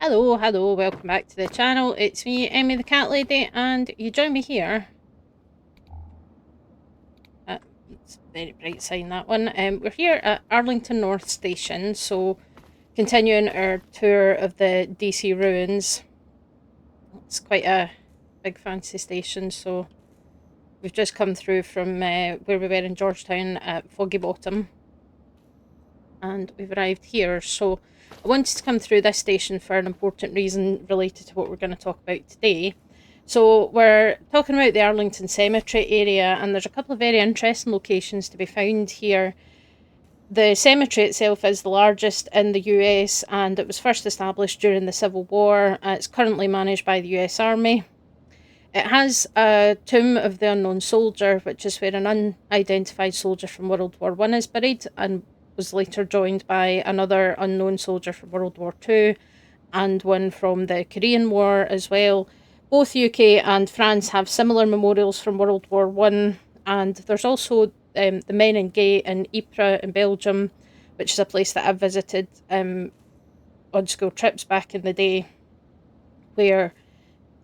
Hello, welcome back to the channel. It's me, Emmy the Cat Lady, and you join me here. It's a very bright sign, that one. We're here at Arlington North Station, so continuing our tour of the DC ruins. It's quite a big fancy station, so we've just come through from where we were in Georgetown at Foggy Bottom, and we've arrived here, so I wanted to come through this station for an important reason related to what we're going to talk about today. So we're talking about the Arlington Cemetery area, and there's a couple of very interesting locations to be found here. The cemetery itself is the largest in the US, and it was first established during the Civil War. It's currently managed by the US Army. It has a tomb of the unknown soldier, which is where an unidentified soldier from World War I is buried, and was later joined by another unknown soldier from World War II and one from the Korean War as well. Both UK and France have similar memorials from World War I, and there's also the Menin Gate in Ypres in Belgium, which is a place that I've visited on school trips back in the day, where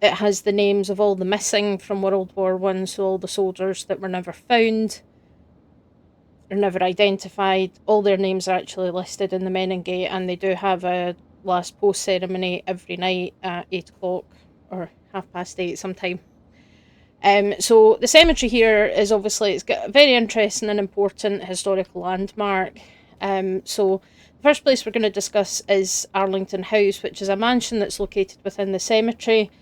it has the names of all the missing from World War I, so all the soldiers that were never found or never identified. All their names are actually listed in the Menin Gate, and they do have a last post ceremony every night at 8 o'clock or 8:30 sometime. So the cemetery here is obviously, it's got a very interesting and important historical landmark. So the first place we're going to discuss is Arlington House, which is a mansion that's located within the cemetery.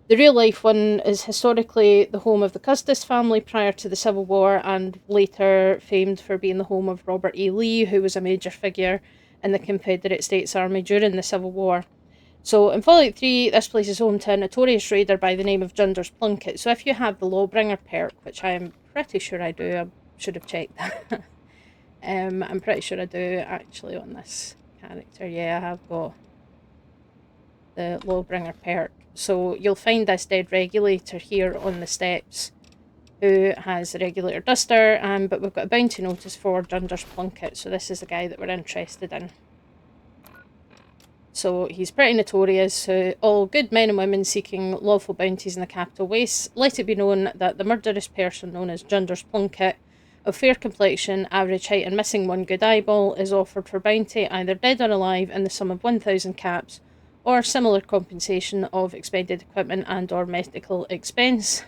The real life one is historically the home of the Custis family prior to the Civil War, and later famed for being the home of Robert E. Lee, who was a major figure in the Confederate States Army during the Civil War. So in Fallout 3, this place is home to a notorious raider by the name of Junder's Plunkett. So if you have the Lawbringer perk, which I am pretty sure I do, I should have checked that. I'm pretty sure I do actually on this character. Yeah, I have got the Lawbringer perk. So you'll find this dead regulator here on the steps, who has a regulator duster, but we've got a bounty notice for Junder's Plunkett, so this is the guy that we're interested in. So he's pretty notorious, so all good men and women seeking lawful bounties in the Capital Waste, let it be known that the murderous person known as Junder's Plunkett, of fair complexion, average height and missing one good eyeball, is offered for bounty, either dead or alive, in the sum of 1,000 caps, or similar compensation of expended equipment and or medical expense.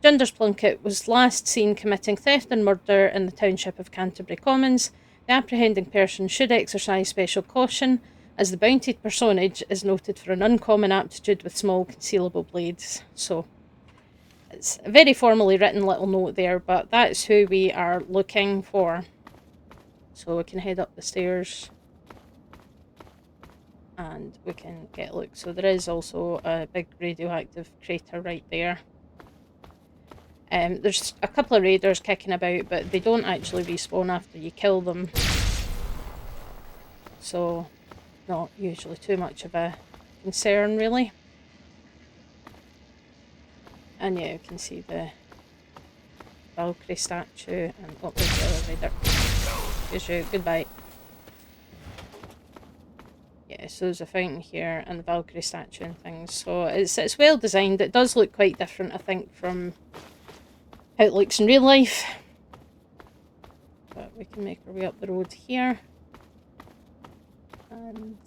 Junder's Plunkett was last seen committing theft and murder in the township of Canterbury Commons. The apprehending person should exercise special caution, as the bountied personage is noted for an uncommon aptitude with small concealable blades. So it's a very formally written little note there, but that's who we are looking for. So we can head up the stairs and we can get a look. So there is also a big radioactive crater right there. There's a couple of raiders kicking about, but they don't actually respawn after you kill them. So not usually too much of a concern, really. And yeah, you can see the Valkyrie statue, and oh, there's the other raider. Here's you, goodbye. Yeah, so there's a fountain here and the Valkyrie statue and things. So it's well designed. It does look quite different, I think, from how it looks in real life. But we can make our way up the road here. And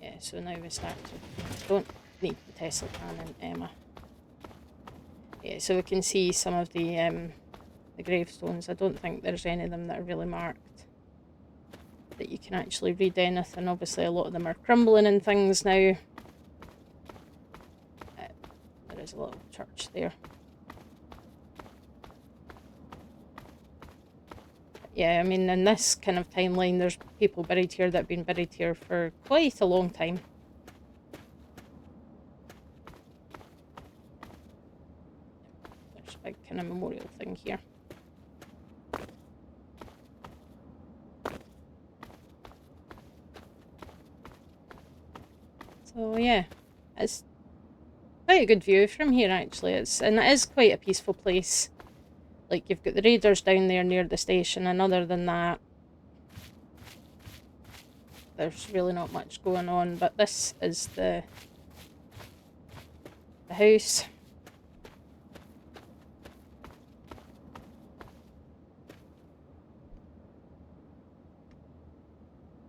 yeah, so now we start to... Don't need the Tesla cannon, Emma. Yeah, so we can see some of the gravestones. I don't think there's any of them that are really marked, that you can actually read anything. Obviously a lot of them are crumbling and things now. There is a little church there. Yeah, I mean, in this kind of timeline, there's people buried here that have been buried here for quite a long time. There's a big kind of memorial thing here. So yeah, it's quite a good view from here actually. And it is quite a peaceful place. Like, you've got the raiders down there near the station, and other than that, there's really not much going on. But this is the house.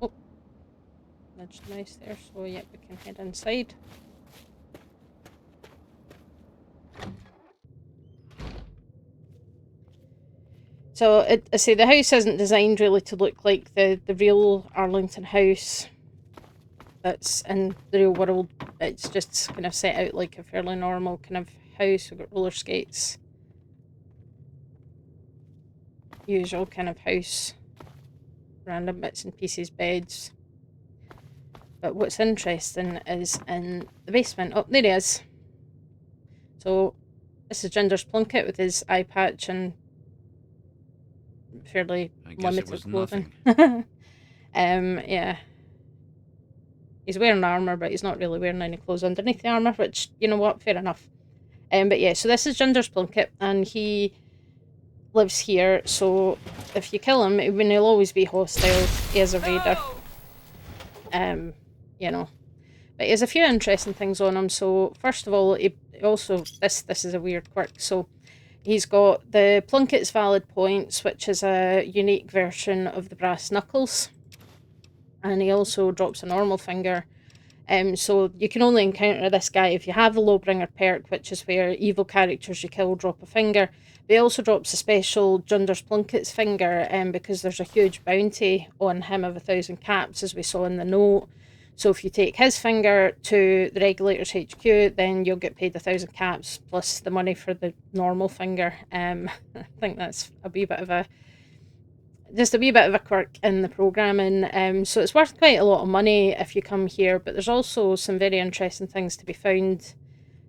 Oh, that's nice there. So, yeah, we can head inside. So, I say the house isn't designed really to look like the real Arlington house that's in the real world. It's just kind of set out like a fairly normal kind of house. We've got roller skates. Usual kind of house. Random bits and pieces, beds. But what's interesting is in the basement. Oh, there he is. So, this is Ginger's Plunkett with his eye patch and fairly limited clothing. Yeah. He's wearing armour, but he's not really wearing any clothes underneath the armour, which, you know what, fair enough. But yeah, so this is Ginger's Plunkett, and he lives here, so if you kill him, he'll always be hostile. He is a raider. You know. But he has a few interesting things on him. So, first of all, he also, this is a weird quirk, so he's got the Plunkett's Valid Points, which is a unique version of the brass knuckles. And he also drops a normal finger. So you can only encounter this guy if you have the Lawbringer perk, which is where evil characters you kill drop a finger. But he also drops a special Ginger's Plunkett's finger, because there's a huge bounty on him of 1,000 caps, as we saw in the note. So if you take his finger to the Regulator's HQ, then you'll get paid 1,000 caps plus the money for the normal finger. I think that's a wee bit of a quirk in the programming. So it's worth quite a lot of money if you come here, but there's also some very interesting things to be found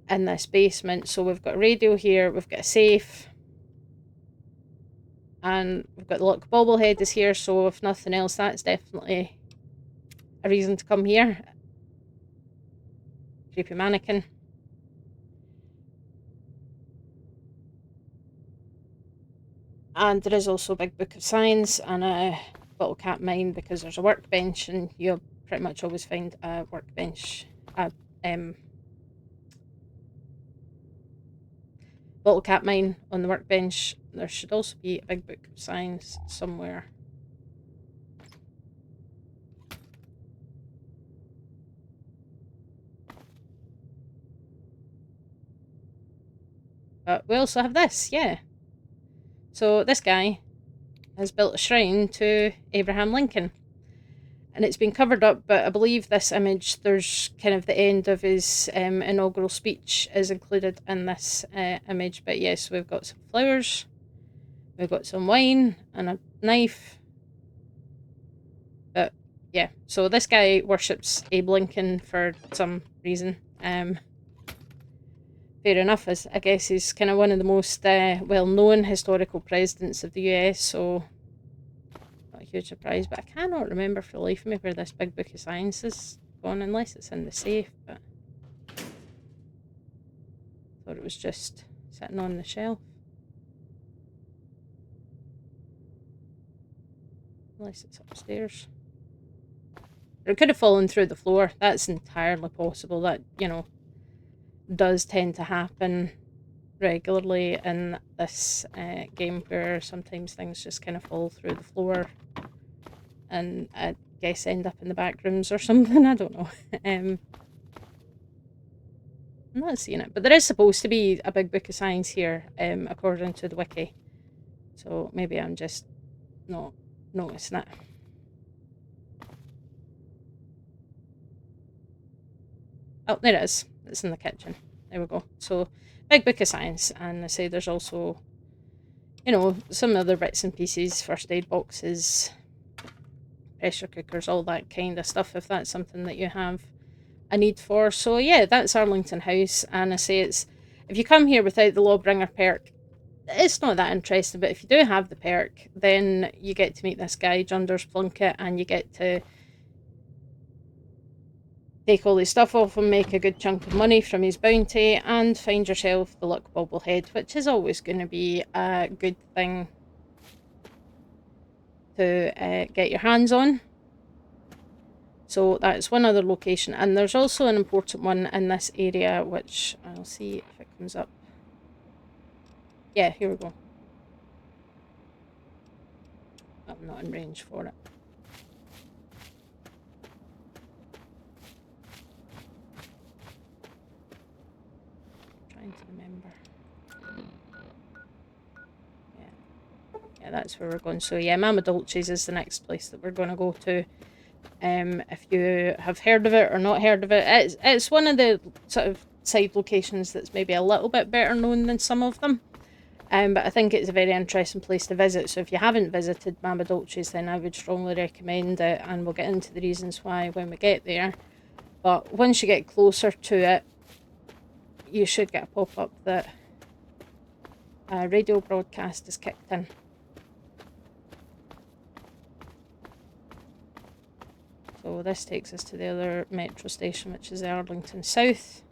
in this basement. So we've got a radio here, we've got a safe, and we've got the look bobblehead is here, so if nothing else, that's definitely a reason to come here. Creepy mannequin. And there is also a big book of science and a bottle cap mine, because there's a workbench, and you'll pretty much always find a workbench, bottle cap mine on the workbench. There should also be a big book of science somewhere. But we also have this, yeah. So this guy has built a shrine to Abraham Lincoln. And it's been covered up, but I believe this image, there's kind of the end of his inaugural speech is included in this image. But yes, we've got some flowers, we've got some wine, and a knife. But yeah, so this guy worships Abe Lincoln for some reason. Fair enough, as I guess he's kind of one of the most well-known historical presidents of the US, so not a huge surprise. But I cannot remember for the life of me where this big book of science is gone, unless it's in the safe. But thought it was just sitting on the shelf. Unless it's upstairs. Or it could have fallen through the floor. That's entirely possible. That, you know, does tend to happen regularly in this game, where sometimes things just kind of fall through the floor and I guess end up in the back rooms or something. I don't know. I'm not seeing it, but there is supposed to be a big book of science here, according to the wiki. So maybe I'm just not noticing it. Oh, there it is. It's in the kitchen. There we go. So, big book of science. And I say there's also, you know, some other bits and pieces, first aid boxes, pressure cookers, all that kind of stuff, if that's something that you have a need for. So, yeah, that's Arlington House. And I say it's, if you come here without the Lawbringer perk, it's not that interesting. But if you do have the perk, then you get to meet this guy, Ginger's Plunkett, and you get to take all his stuff off and make a good chunk of money from his bounty, and find yourself the luck bobblehead, which is always going to be a good thing to get your hands on. So that's one other location, and there's also an important one in this area, which I'll see if it comes up. Yeah, here we go. I'm not in range for it. I'm trying to remember. Yeah, that's where we're going. So yeah, Mama Dolce's is the next place that we're going to go to. If you have heard of it or not heard of it, it's one of the sort of side locations that's maybe a little bit better known than some of them. But I think it's a very interesting place to visit. So if you haven't visited Mama Dolce's, then I would strongly recommend it, and we'll get into the reasons why when we get there. But once you get closer to it, you should get a pop-up that a radio broadcast is kicked in. So this takes us to the other metro station, which is Arlington South.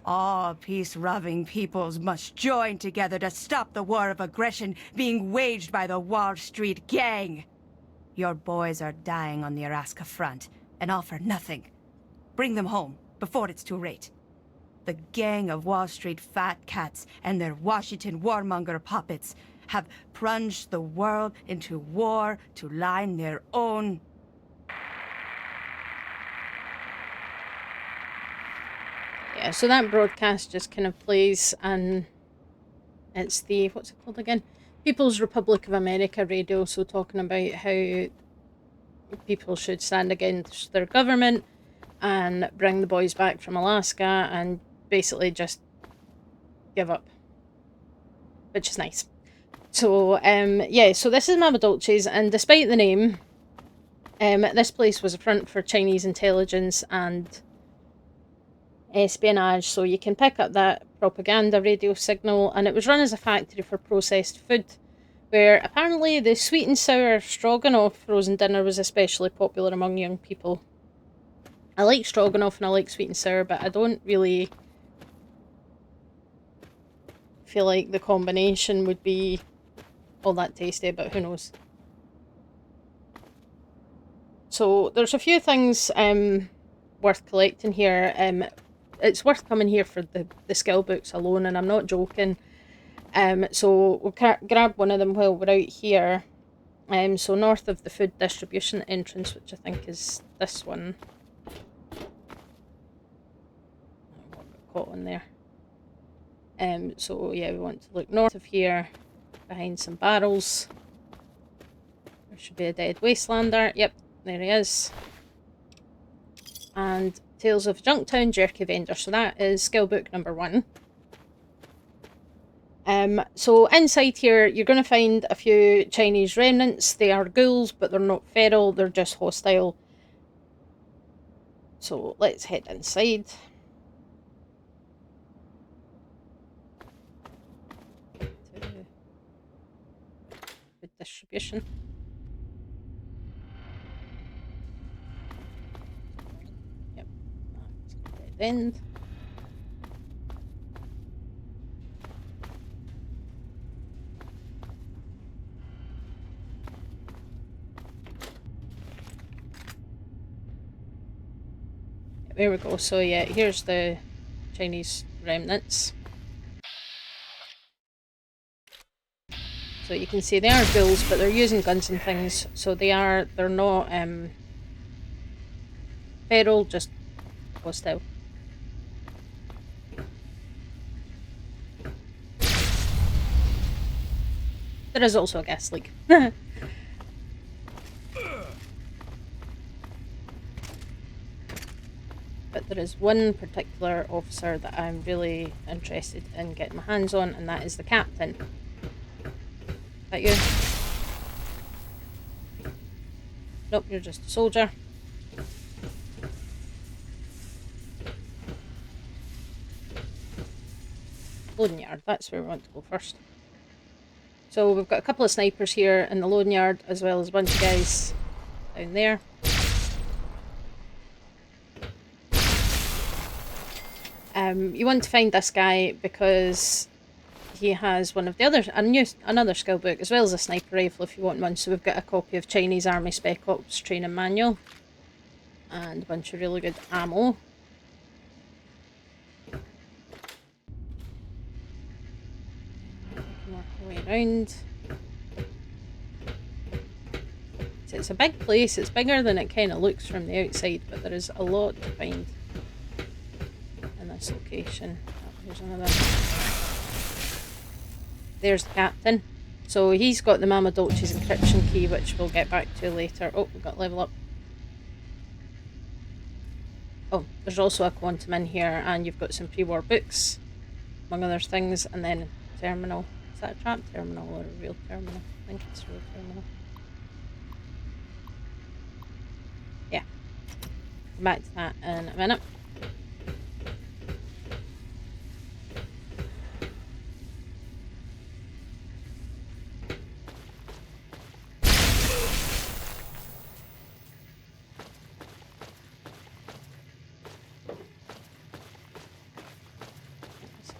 All peace-loving peoples must join together to stop the war of aggression being waged by the Wall Street Gang. Your boys are dying on the Alaska front, and all for nothing. Bring them home before it's too late. The gang of Wall Street fat cats and their Washington warmonger puppets have plunged the world into war to line their own... Yeah, so that broadcast just kind of plays, and it's the, what's it called again? People's Republic of America radio, so talking about how people should stand against their government and bring the boys back from Alaska and basically just give up, which is nice. So, yeah, so this is Mama Dolce's, and despite the name, this place was a front for Chinese intelligence and espionage, so you can pick up that propaganda radio signal, and it was run as a factory for processed food, where apparently the sweet and sour stroganoff frozen dinner was especially popular among young people. I like stroganoff and I like sweet and sour, but I don't really feel like the combination would be all that tasty, but who knows. So there's a few things worth collecting here. It's worth coming here for the skill books alone, and I'm not joking. So we'll grab one of them while we're out here. So north of the food distribution entrance, which I think is this one. Caught on there. So yeah, we want to look north of here, behind some barrels. There should be a dead wastelander. Yep, there he is. And Tales of Junktown Jerky Vendor. So that is skill book number 1. So inside here, you're going to find a few Chinese remnants. They are ghouls, but they're not feral. They're just hostile. So let's head inside. Distribution. Yep, that's a dead end. There we go. So yeah, here's the Chinese remnants. So you can see they are ghouls, but they're using guns and things, so they're not feral, just hostile. There is also a gas leak. But there is one particular officer that I'm really interested in getting my hands on, and that is the captain. That you? Nope, you're just a soldier. loading yard. That's where we want to go first. So we've got a couple of snipers here in the loading yard, as well as a bunch of guys down there. You want to find this guy because he has one of the other, another skill book, as well as a sniper rifle if you want one. So we've got a copy of Chinese Army Spec Ops Training Manual and a bunch of really good ammo. Work our way around. So it's a big place. It's bigger than it kind of looks from the outside, but there is a lot to find in this location. Oh, here's another. There's the captain. So he's got the Mama Dolce's encryption key, which we'll get back to later. Oh, we've got level up. Oh, there's also a quantum in here, and you've got some pre-war books, among other things, and then a terminal. Is that a trap terminal or a real terminal? I think it's a real terminal. Yeah. Come back to that in a minute.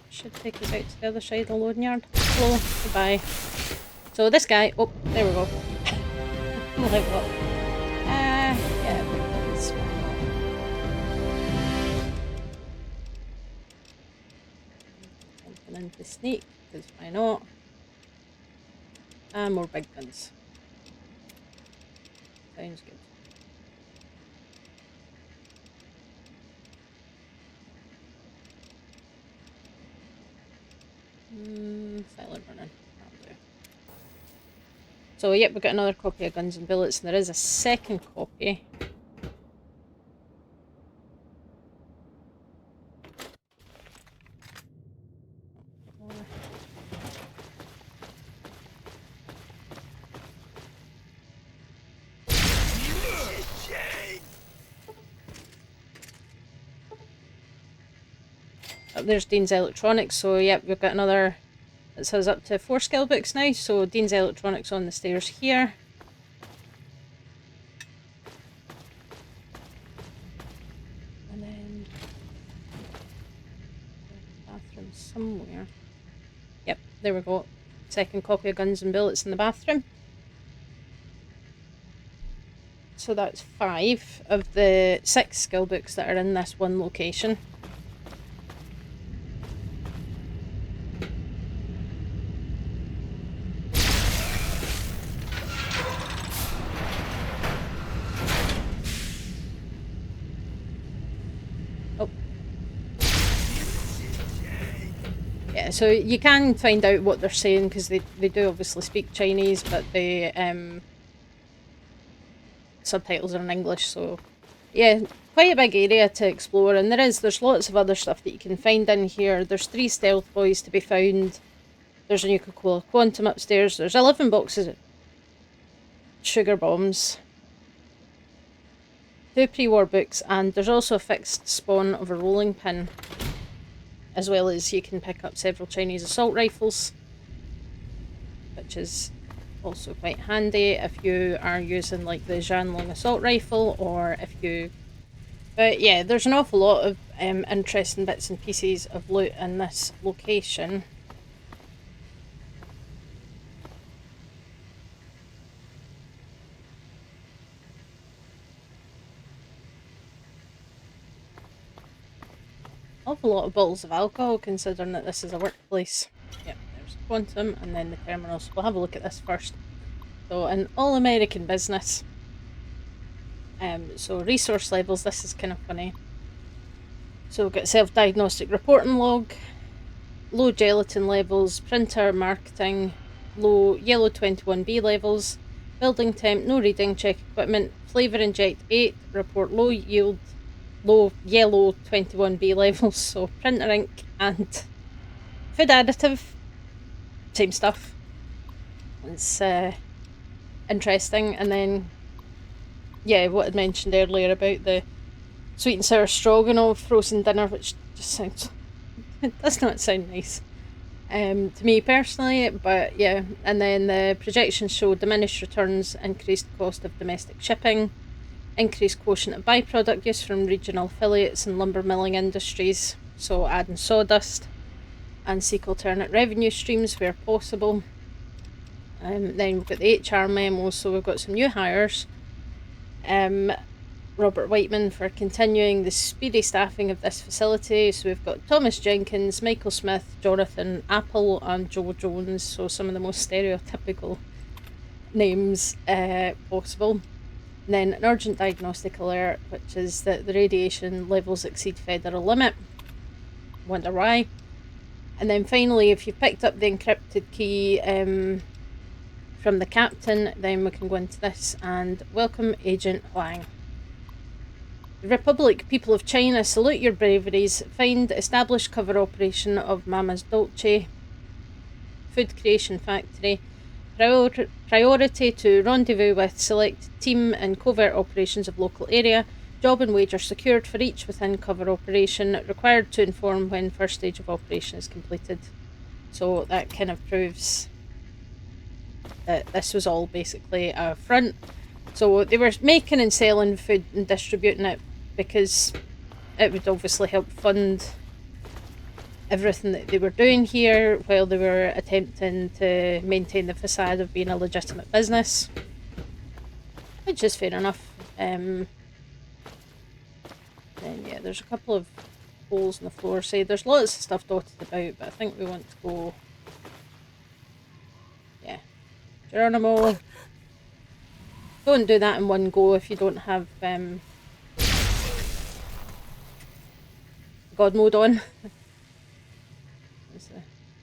Should take us out to the other side of the loading yard. Hello, goodbye. So this guy, oh, there we go. Level up. Yeah, it's jumping into sneak, because why not? And more big guns. Sounds good. Silent running. That'll do. So yep, we've got another copy of Guns and Bullets, and there is a second copy. There's Dean's Electronics, so yep, we've got another. It says up to 4 skill books now, so Dean's Electronics on the stairs here. And then bathroom somewhere. Yep, there we go. Second copy of Guns and Bullets in the bathroom. So that's 5 of the 6 skill books that are in this one location. So you can find out what they're saying because they do obviously speak Chinese, but the subtitles are in English. So yeah, quite a big area to explore, and there's lots of other stuff that you can find in here. There's 3 stealth boys to be found. There's a Nuka-Cola Quantum upstairs. There's 11 boxes of sugar bombs, 2 pre-war books, and there's also a fixed spawn of a rolling pin. As well as you can pick up several Chinese assault rifles, which is also quite handy if you are using like the Zhanlong assault rifle, or if you... But yeah, there's an awful lot of interesting bits and pieces of loot in this location. Awful lot of bottles of alcohol, considering that this is a workplace. Yep, there's Quantum, and then the terminals. We'll have a look at this first. So, an all-American business. So resource levels, this is kind of funny. So we've got self-diagnostic reporting log, low gelatin levels, printer marketing, low yellow 21B levels, building temp, no reading, check equipment, flavour inject 8, report low yield, low yellow 21B levels, so printer ink and food additive, same stuff. It's interesting. And then yeah, what I'd mentioned earlier about the sweet and sour stroganoff frozen dinner, which just sounds, it does not sound nice. to me personally, but yeah. And then the projections show diminished returns, increased cost of domestic shipping, increased quotient of byproduct use from regional affiliates and lumber milling industries, so adding sawdust, and seek alternate revenue streams where possible. Then we've got the HR memo, so we've got some new hires. Robert Whiteman for continuing the speedy staffing of this facility. So we've got Thomas Jenkins, Michael Smith, Jonathan Apple, and Joe Jones. So some of the most stereotypical names possible. And then an urgent diagnostic alert, which is that the radiation levels exceed federal limit. Wonder why. And then finally, if you've picked up the encrypted key from the captain, then we can go into this and welcome Agent Huang. The Republic, people of China, salute your braveries. Find established cover operation of Mama's Dolce Food Creation Factory. Priority to rendezvous with select team in covert operations of local area. Job and wage are secured for each within cover operation. Required to inform when first stage of operation is completed. So that kind of proves that this was all basically a front. So they were making and selling food and distributing it because it would obviously help fund everything that they were doing here while they were attempting to maintain the facade of being a legitimate business, which is fair enough. Then yeah, there's a couple of holes in the floor. Say there's lots of stuff dotted about, but I think we want to go. Yeah, Geronimo. Don't do that in one go if you don't have God mode on. It's a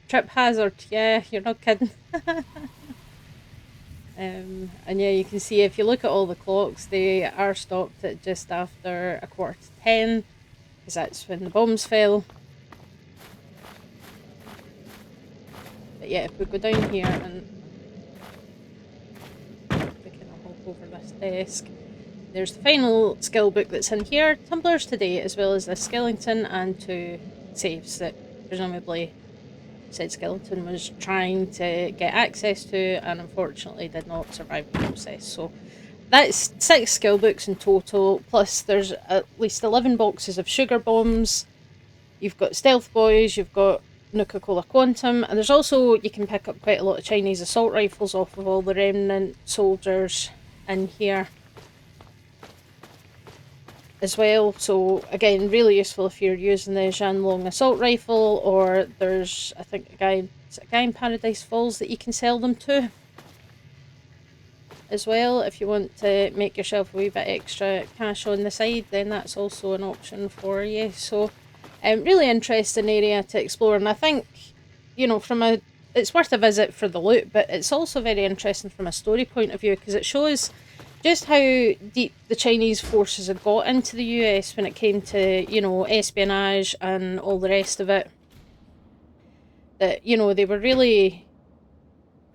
trip hazard, yeah, you're not kidding. And yeah, you can see if you look at all the clocks, they are stopped at just after 10:15, because that's when the bombs fell. But yeah, if we go down here and we can hop over this desk, there's the final skill book that's in here, tumblers today, as well as the skeleton and 2 saves that presumably said skeleton was trying to get access to and unfortunately did not survive the process. So that's 6 skill books in total, plus there's at least 11 boxes of sugar bombs. You've got stealth boys, you've got Nuka-Cola Quantum, and there's also, you can pick up quite a lot of Chinese assault rifles off of all the remnant soldiers in here as well. So again, really useful if you're using the Zhanlong assault rifle, or there's, I think, a guy in Paradise Falls that you can sell them to as well. If you want to make yourself a wee bit extra cash on the side, then that's also an option for you. So really interesting area to explore, and I think, you know, it's worth a visit for the loot, but it's also very interesting from a story point of view, because it shows just how deep the Chinese forces had got into the US when it came to, you know, espionage and all the rest of it. That, you know, they were really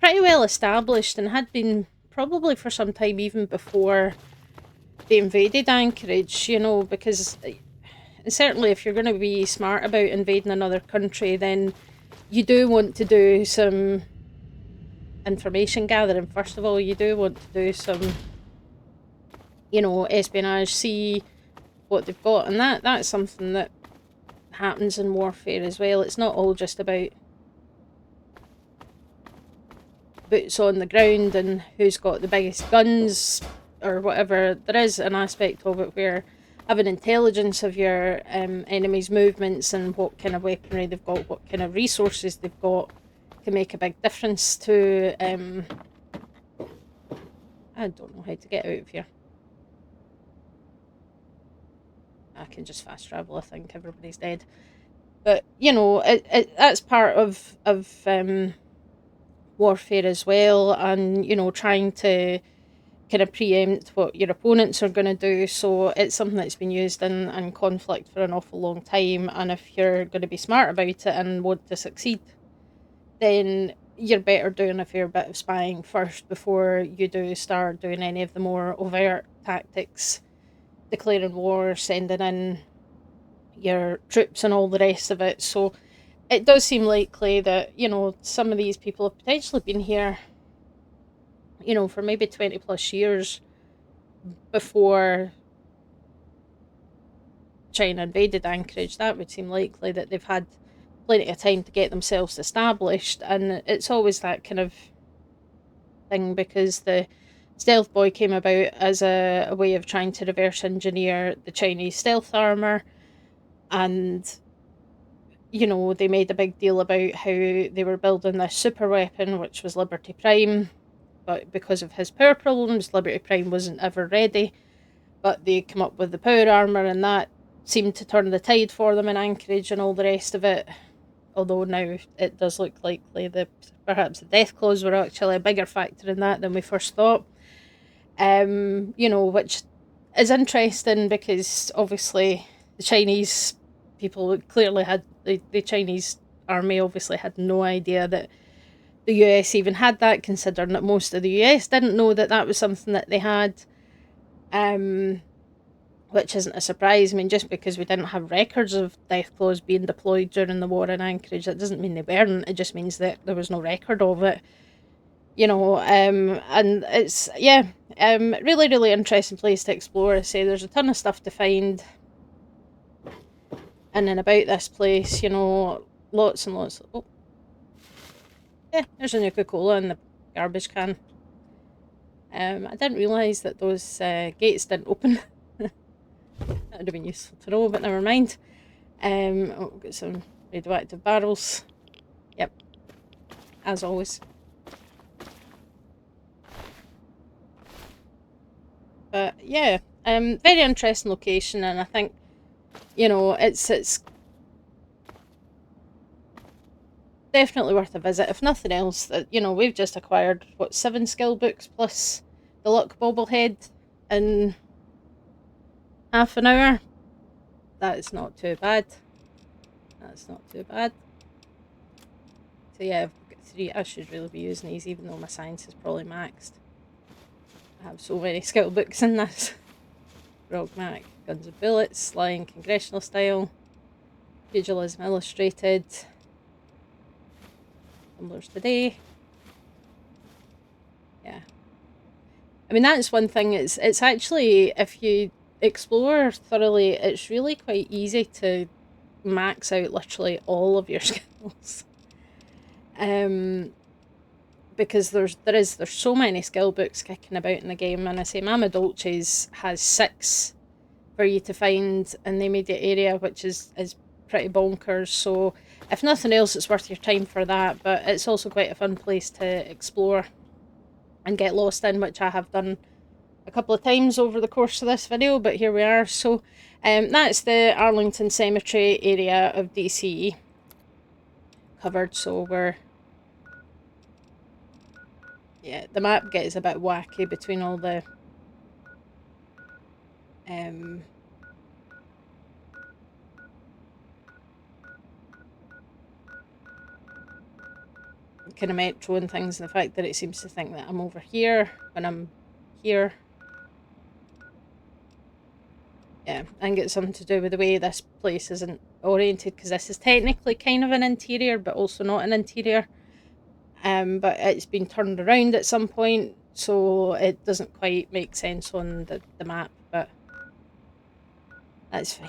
pretty well established and had been probably for some time even before they invaded Anchorage, you know, because certainly if you're going to be smart about invading another country, then you do want to do some information gathering. First of all, you do want to do some, you know, espionage, see what they've got, and that's something that happens in warfare as well. It's not all just about boots on the ground and who's got the biggest guns or whatever. There is an aspect of it where having intelligence of your enemy's movements and what kind of weaponry they've got, what kind of resources they've got, can make a big difference to I don't know how to get out of here. I can just fast travel, I think. Everybody's dead. But, you know, that's part of warfare as well, and, you know, trying to kind of preempt what your opponents are going to do. So it's something that's been used in conflict for an awful long time, and if you're going to be smart about it and want to succeed, then you're better doing a fair bit of spying first before you do start doing any of the more overt tactics, declaring war, sending in your troops and all the rest of it. So it does seem likely that, some of these people have potentially been here, for maybe 20 plus years before China invaded Anchorage. That would seem likely that they've had plenty of time to get themselves established, and it's always that kind of thing because the stealth boy came about as a way of trying to reverse engineer the Chinese stealth armor, and they made a big deal about how they were building this super weapon, which was Liberty Prime, but because of his power problems, Liberty Prime wasn't ever ready. But they come up with the power armor, and that seemed to turn the tide for them in Anchorage and all the rest of it. Although now it does look likely that perhaps the death claws were actually a bigger factor in that than we first thought. Which is interesting because obviously the Chinese people clearly had the Chinese army obviously had no idea that the US even had that, considering that most of the US didn't know that that was something that they had. Which isn't a surprise. I mean, just because we didn't have records of death claws being deployed during the war in Anchorage, that doesn't mean they weren't. It just means that there was no record of it. And it's, really, really interesting place to explore. I say there's a ton of stuff to find in and about this place, lots and lots. Oh, yeah, there's a Nuka-Cola in the garbage can. I didn't realise that those gates didn't open. That would have been useful to know, but never mind. We've got some radioactive barrels. Yep, as always. But yeah, very interesting location, and I think, it's definitely worth a visit. If nothing else, that we've just acquired 7 skill books plus the luck bobblehead in half an hour. That is not too bad. That's not too bad. So yeah, I've got 3. I should really be using these, even though my science is probably maxed. I have so many skill books in this. Pragmatic, Guns and Bullets, Lying Congressional Style, Pugilism Illustrated, Tumblers Today. Yeah. I mean, that's one thing. It's actually, if you explore thoroughly, it's really quite easy to max out literally all of your skills. Because there's so many skill books kicking about in the game, and I say Mama Dolce's has 6 for you to find in the immediate area, which is pretty bonkers. So if nothing else, it's worth your time for that. But it's also quite a fun place to explore and get lost in, which I have done a couple of times over the course of this video, but here we are. So that's the Arlington Cemetery area of DC covered. So the map gets a bit wacky between all the kind of metro and things, and the fact that it seems to think that I'm over here when I'm here. Yeah, I think it's something to do with the way this place isn't oriented, because this is technically kind of an interior, but also not an interior. But it's been turned around at some point, so it doesn't quite make sense on the map, but that's fine.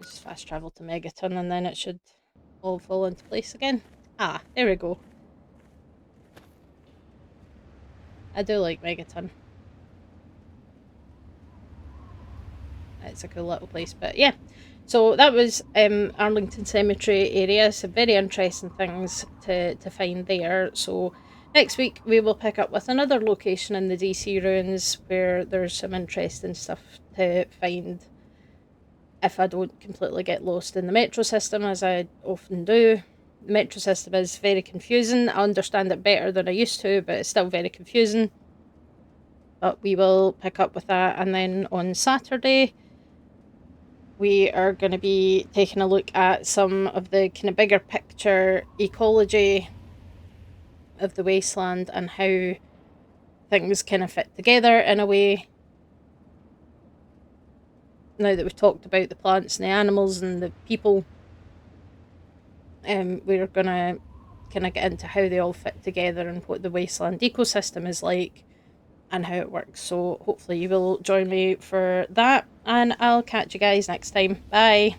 Just fast travel to Megaton, and then it should all fall into place again. Ah, there we go. I do like Megaton. It's a cool little place, but yeah. So that was Arlington Cemetery area. Some very interesting things to find there. So next week we will pick up with another location in the DC ruins where there's some interesting stuff to find if I don't completely get lost in the metro system, as I often do. The metro system is very confusing. I understand it better than I used to, but it's still very confusing. But we will pick up with that, and then on Saturday we are going to be taking a look at some of the kind of bigger picture ecology of the wasteland and how things kind of fit together in a way. now that we've talked about the plants and the animals and the people, we're gonna kind of get into how they all fit together and what the wasteland ecosystem is like and how it works. So hopefully you will join me for that, and I'll catch you guys next time. Bye.